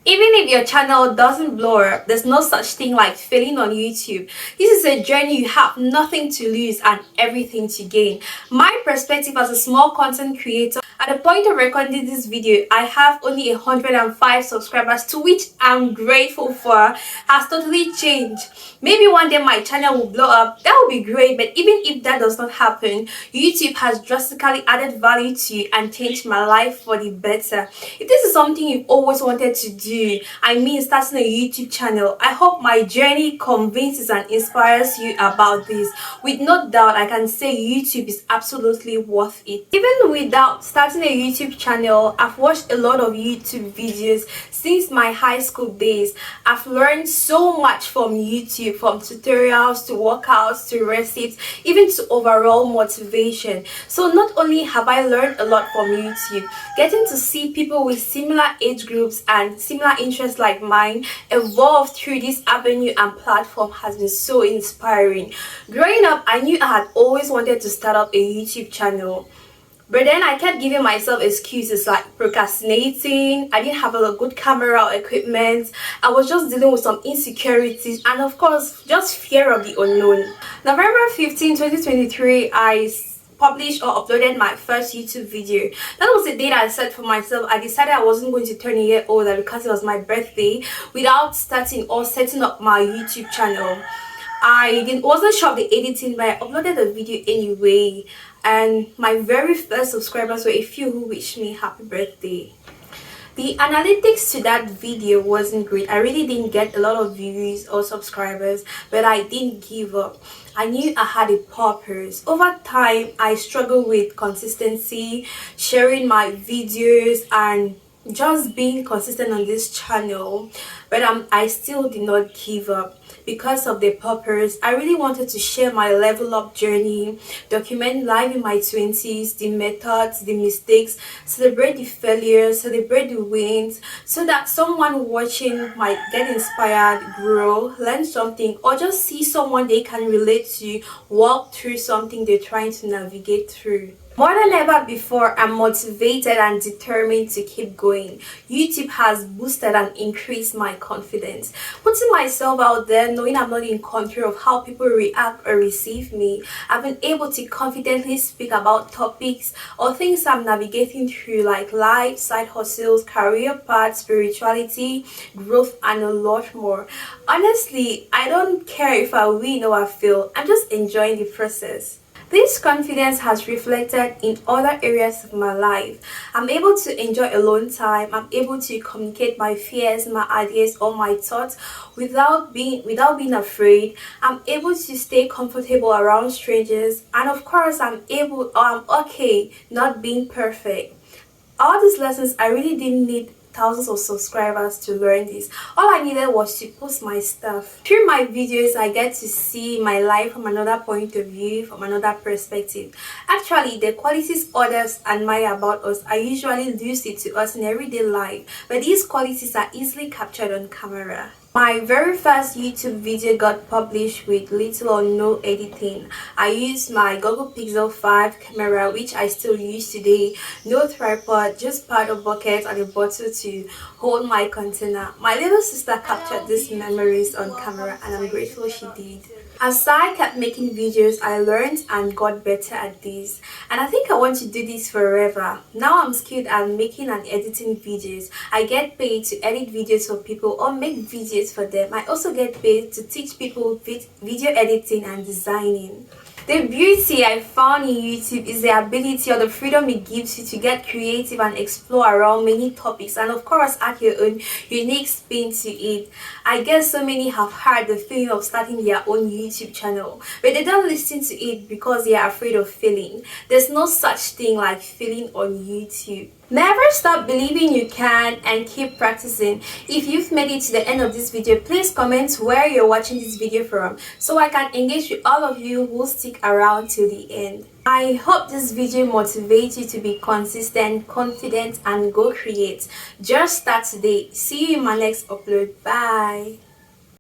Even if your channel doesn't blow up, there's no such thing like failing on YouTube. This is a journey you have nothing to lose and everything to gain. My perspective as a small content creator, at the point of recording this video, I have only 105 subscribers, to which I'm grateful for, has totally changed. Maybe one day my channel will blow up, that would be great, but even if that does not happen, YouTube has drastically added value to you and changed my life for the better. If this is something you've always wanted to do, I mean starting a YouTube channel, I hope my journey convinces and inspires you about this. With no doubt, I can say YouTube is absolutely worth it. Even without starting a YouTube channel, I've watched a lot of YouTube videos since my high school days. I've learned so much from YouTube, from tutorials to workouts to recipes, even to overall motivation. So not only have I learned a lot from YouTube, getting to see people with similar age groups and similar interests like mine evolve through this avenue and platform has been so inspiring. Growing up, I knew I had always wanted to start up a YouTube channel, but then I kept giving myself excuses like procrastinating. I didn't have a good camera equipment. I was just dealing with some insecurities and of course just fear of the unknown. November 15, 2023, I published or uploaded my first YouTube video. That was the date I set for myself. I decided I wasn't going to turn a year older because it was my birthday without starting or setting up my YouTube channel. Wasn't sure of the editing, but I uploaded the video anyway, and my very first subscribers were a few who wished me happy birthday. The analytics to that video wasn't great. I really didn't get a lot of views or subscribers, but I didn't give up. I knew I had a purpose. Over time, I struggled with consistency, sharing my videos and just being consistent on this channel, but I still did not give up because of the purpose. I really wanted to share my level up journey, document life in my 20s, the methods, the mistakes, celebrate the failures, celebrate the wins, so that someone watching might get inspired, grow, learn something, or just see someone they can relate to walk through something they're trying to navigate through. More than ever before, I'm motivated and determined to keep going. YouTube has boosted and increased my confidence. Putting myself out there, knowing I'm not in control of how people react or receive me, I've been able to confidently speak about topics or things I'm navigating through, like life, side hustles, career paths, spirituality, growth, and a lot more. Honestly, I don't care if I win or I fail. I'm just enjoying the process. This confidence has reflected in other areas of my life. I'm able to enjoy alone time. I'm able to communicate my fears, my ideas, or my thoughts without being afraid. I'm able to stay comfortable around strangers, and of course I'm okay not being perfect. All these lessons, I really didn't need thousands of subscribers to learn this. All I needed was to post my stuff. Through my videos, I get to see my life from another point of view, from another perspective. Actually, the qualities others admire about us are usually lucid to us in everyday life, but these qualities are easily captured on camera. My very first YouTube video got published with little or no editing. I used my Google Pixel 5 camera, which I still use today. No tripod, just paddle bucket and a bottle to hold my container. My little sister captured these memories on camera and I'm grateful she did. As I kept making videos, I learned and got better at this, and I think I want to do this forever. Now I'm skilled at making and editing videos. I get paid to edit videos for people or make videos for them. I also get paid to teach people video editing and designing. The beauty I found in YouTube is the ability or the freedom it gives you to get creative and explore around many topics, and of course add your own unique spin to it. I guess so many have heard the feeling of starting their own YouTube channel, but they don't listen to it because they are afraid of failing. There's no such thing like failing on YouTube. Never stop believing you can and keep practicing. If you've made it to the end of this video, please comment where you're watching this video from so I can engage with all of you who stick around till the end. I hope this video motivates you to be consistent, confident, and go create. Just start today. See you in my next upload. Bye.